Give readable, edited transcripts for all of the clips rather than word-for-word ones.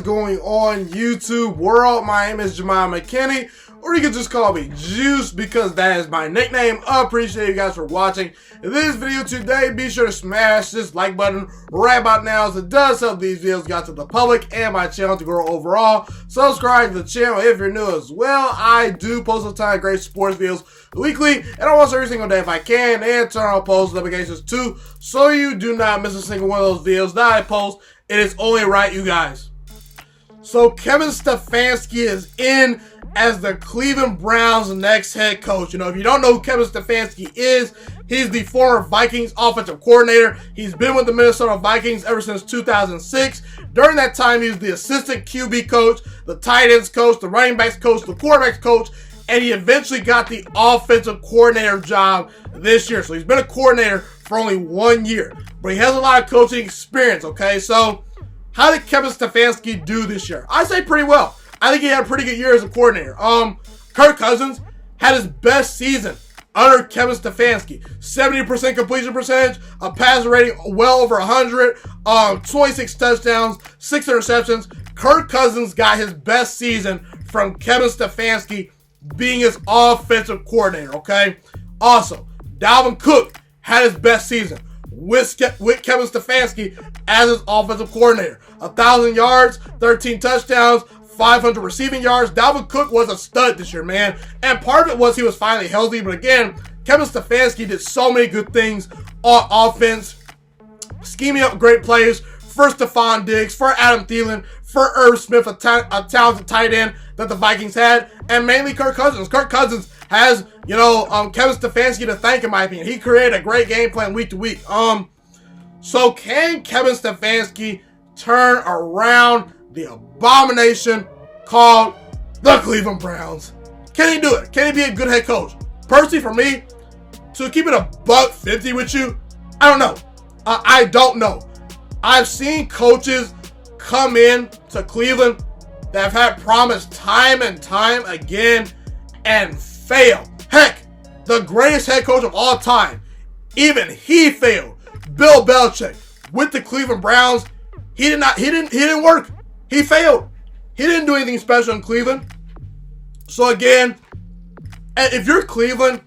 is going on, YouTube world? My name is Ghiman Mckinney, or you can just call me Juice because that is my nickname. Appreciate you guys for watching this video today. Be sure to smash this like button right about now, as it does help these videos get to the public and my channel to grow overall. Subscribe to the channel if you're new as well. I do post a ton of great sports videos weekly, and almost every single day if I can, and turn on post notifications too, so you do not miss a single one of those videos that I post. It is only right, you guys. So Kevin Stefanski is in as the Cleveland Browns' next head coach. You know, if you don't know who Kevin Stefanski is, he's the former Vikings offensive coordinator. He's been with the Minnesota Vikings ever since 2006. During that time, he was the assistant QB coach, the tight ends coach, the running backs coach, the quarterbacks coach, and he eventually got the offensive coordinator job this year. So he's been a coordinator for only 1 year, but he has a lot of coaching experience, okay? So how did Kevin Stefanski do this year? I say pretty well. I think he had a pretty good year as a coordinator. Kirk Cousins had his best season under Kevin Stefanski. 70% completion percentage, a passer rating well over 100, 26 touchdowns, 6 interceptions. Kirk Cousins got his best season from Kevin Stefanski being his offensive coordinator, okay? Also, Dalvin Cook had his best season with Kevin Stefanski as his offensive coordinator. 1,000 yards, 13 touchdowns, 500 receiving yards. Dalvin Cook was a stud this year, man. And part of it was he was finally healthy. But again, Kevin Stefanski did so many good things on offense, scheming up great plays for Stephon Diggs, for Adam Thielen, for Irv Smith, a talented tight end that the Vikings had, and mainly Kirk Cousins. Kirk Cousins has, Kevin Stefanski to thank, in my opinion. He created a great game plan week to week. So can Kevin Stefanski turn around the abomination called the Cleveland Browns? Can he do it? Can he be a good head coach? Personally, for me, to keep it $150 with you, I don't know. I don't know. I've seen coaches come in to Cleveland that have had promise time and time again and fail. Heck, the greatest head coach of all time, even he failed. Bill Belichick with the Cleveland Browns, he didn't work. He failed. He didn't do anything special in Cleveland. So again, if you're Cleveland,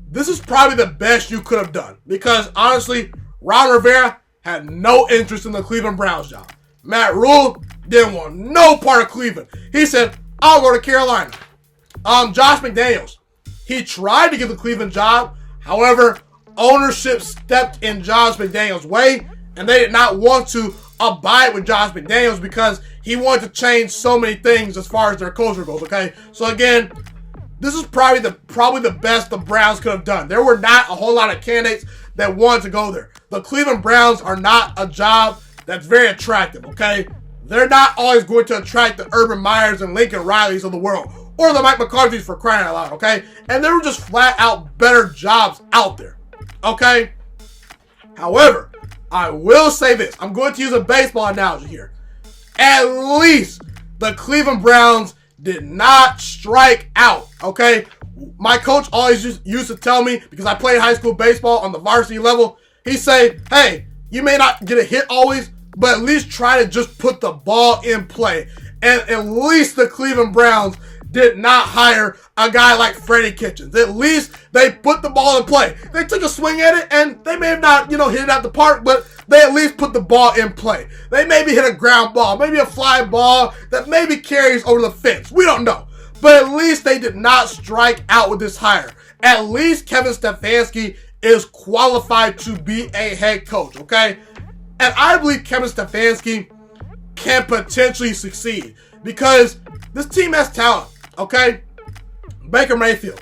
this is probably the best you could have done, because honestly, Ron Rivera had no interest in the Cleveland Browns job. Matt Rule didn't want no part of Cleveland. He said, I'll go to Carolina. Josh McDaniels, he tried to get the Cleveland job. However, ownership stepped in Josh McDaniels' way, and they did not want to abide with Josh McDaniels because he wanted to change so many things as far as their culture goes, okay? So again, this is probably the best the Browns could have done. There were not a whole lot of candidates that wanted to go there. The Cleveland Browns are not a job that's very attractive, okay? They're not always going to attract the Urban Meyers and Lincoln Rileys of the world, or the Mike McCarthy's, for crying out loud, okay? And there were just flat out better jobs out there, okay? However, I will say this. I'm going to use a baseball analogy here. At least the Cleveland Browns did not strike out, okay? My coach always used to tell me, because I played high school baseball on the varsity level, he'd say, hey, you may not get a hit always, but at least try to just put the ball in play. And at least the Cleveland Browns did not hire a guy like Freddie Kitchens. At least they put the ball in play. They took a swing at it, and they may have not, hit it out the park, but they at least put the ball in play. They maybe hit a ground ball, maybe a fly ball that maybe carries over the fence. We don't know. But at least they did not strike out with this hire. At least Kevin Stefanski is qualified to be a head coach, okay? And I believe Kevin Stefanski can potentially succeed because this team has talent, okay? Baker Mayfield,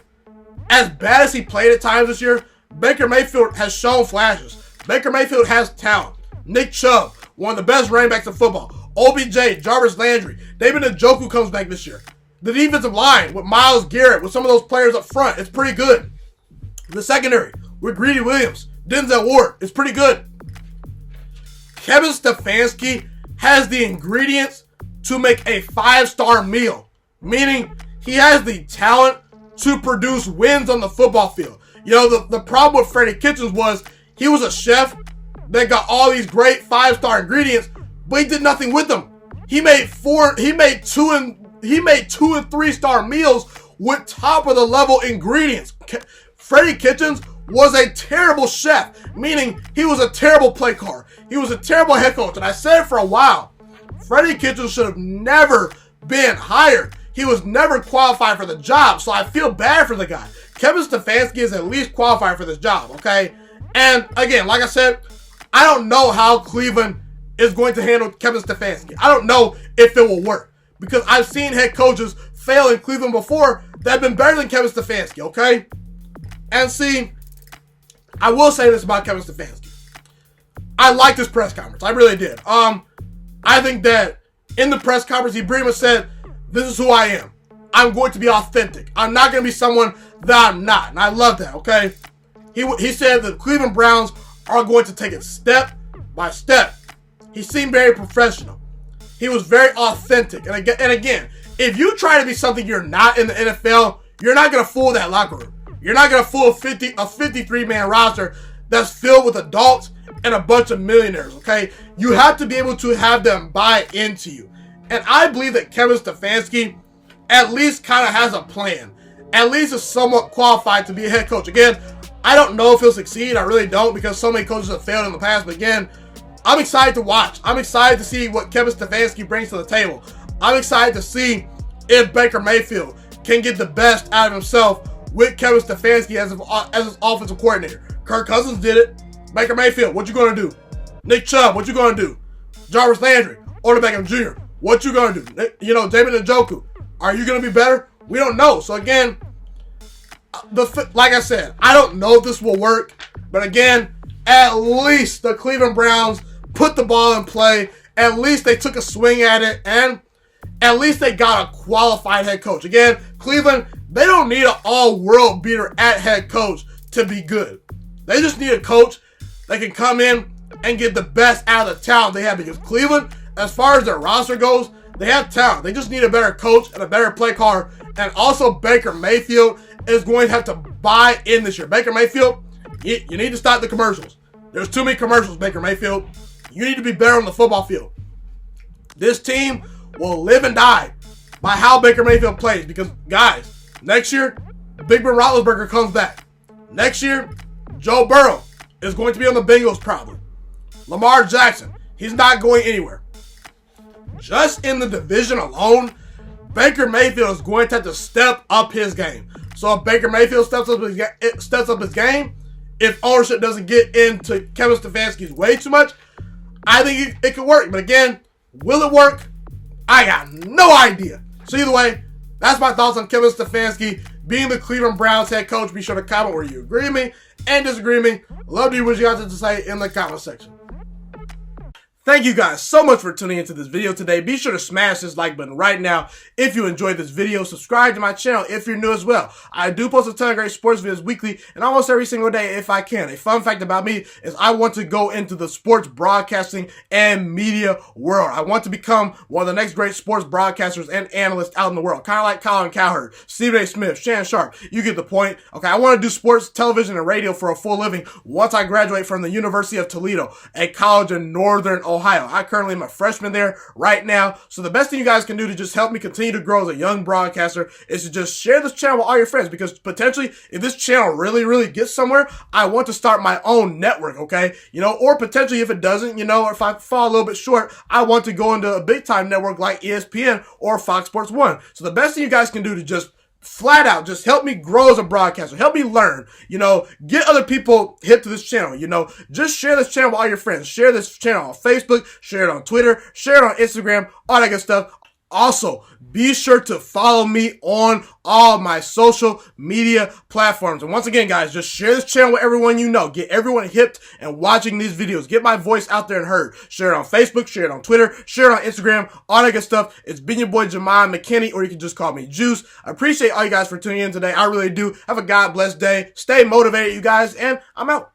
as bad as he played at times this year, Baker Mayfield has shown flashes. Baker Mayfield has talent. Nick Chubb, one of the best running backs in football. OBJ, Jarvis Landry, David Njoku comes back this year. The defensive line with Myles Garrett, with some of those players up front, it's pretty good. The secondary with Greedy Williams, Denzel Ward, it's pretty good. Kevin Stefanski has the ingredients to make a 5-star meal, meaning he has the talent to produce wins on the football field. The problem with Freddie Kitchens was he was a chef that got all these great 5-star ingredients, but he did nothing with them. He made 2 and 3-star meals with top of the level ingredients. Freddie Kitchens was a terrible chef, meaning he was a terrible play caller. He was a terrible head coach. And I said it for a while, Freddie Kitchens should have never been hired. He was never qualified for the job, so I feel bad for the guy. Kevin Stefanski is at least qualified for this job, okay? And again, like I said, I don't know how Cleveland is going to handle Kevin Stefanski. I don't know if it will work, because I've seen head coaches fail in Cleveland before that have been better than Kevin Stefanski, okay? And see, I will say this about Kevin Stefanski. I liked his press conference. I really did. I think that in the press conference, he pretty much said, this is who I am. I'm going to be authentic. I'm not going to be someone that I'm not. And I love that, okay? He said the Cleveland Browns are going to take it step by step. He seemed very professional. He was very authentic. And again, if you try to be something you're not in the NFL, you're not going to fool that locker room. You're not going to fool a 53-man roster that's filled with adults and a bunch of millionaires, okay? You have to be able to have them buy into you. And I believe that Kevin Stefanski at least kind of has a plan. At least is somewhat qualified to be a head coach. Again, I don't know if he'll succeed. I really don't, because so many coaches have failed in the past. But again, I'm excited to watch. I'm excited to see what Kevin Stefanski brings to the table. I'm excited to see if Baker Mayfield can get the best out of himself with Kevin Stefanski as his offensive coordinator. Kirk Cousins did it. Baker Mayfield, what you going to do? Nick Chubb, what you going to do? Jarvis Landry, Odell Beckham Jr., what you going to do? You know, David Njoku, are you going to be better? We don't know. So again, like I said, I don't know if this will work. But again, at least the Cleveland Browns put the ball in play. At least they took a swing at it. And at least they got a qualified head coach. Again, Cleveland, they don't need an all-world beater at head coach to be good. They just need a coach that can come in and get the best out of the talent they have. Because Cleveland, as far as their roster goes, they have talent. They just need a better coach and a better play caller. And also Baker Mayfield is going to have to buy in this year. Baker Mayfield, you need to stop the commercials. There's too many commercials, Baker Mayfield. You need to be better on the football field. This team will live and die by how Baker Mayfield plays. Because, guys, next year, Big Ben Roethlisberger comes back. Next year, Joe Burrow is going to be on the Bengals probably. Lamar Jackson, he's not going anywhere. Just in the division alone, Baker Mayfield is going to have to step up his game. So if Baker Mayfield steps up his game, if ownership doesn't get into Kevin Stefanski's way too much, I think it could work. But again, will it work? I got no idea. So either way, that's my thoughts on Kevin Stefanski being the Cleveland Browns head coach. Be sure to comment where you agree with me and disagree with me. Love to hear what you guys have to say in the comment section. Thank you guys so much for tuning into this video today. Be sure to smash this like button right now if you enjoyed this video. Subscribe to my channel if you're new as well. I do post a ton of great sports videos weekly and almost every single day if I can. A fun fact about me is I want to go into the sports broadcasting and media world. I want to become one of the next great sports broadcasters and analysts out in the world. Kind of like Colin Cowherd, Stephen A. Smith, Shannon Sharp. You get the point. Okay, I want to do sports, television, and radio for a full living once I graduate from the University of Toledo, a college in Northern Ohio. I currently am a freshman there right now. So the best thing you guys can do to just help me continue to grow as a young broadcaster is to just share this channel with all your friends, because potentially if this channel really gets somewhere, I want to start my own network, okay? You know, or potentially if it doesn't, you know, or if I fall a little bit short, I want to go into a big time network like ESPN or Fox Sports 1. So the best thing you guys can do to just flat out just help me grow as a broadcaster, help me learn, you know, get other people hip to this channel, you know, just share this channel with all your friends, share this channel on Facebook, share it on Twitter, share it on Instagram, all that good stuff. Also, be sure to follow me on all my social media platforms. And once again, guys, just share this channel with everyone you know. Get everyone hipped and watching these videos. Get my voice out there and heard. Share it on Facebook, share it on Twitter, share it on Instagram, all that good stuff. It's been your boy, Ghiman Mckinney, or you can just call me Juice. I appreciate all you guys for tuning in today. I really do. Have a God blessed day. Stay motivated, you guys, and I'm out.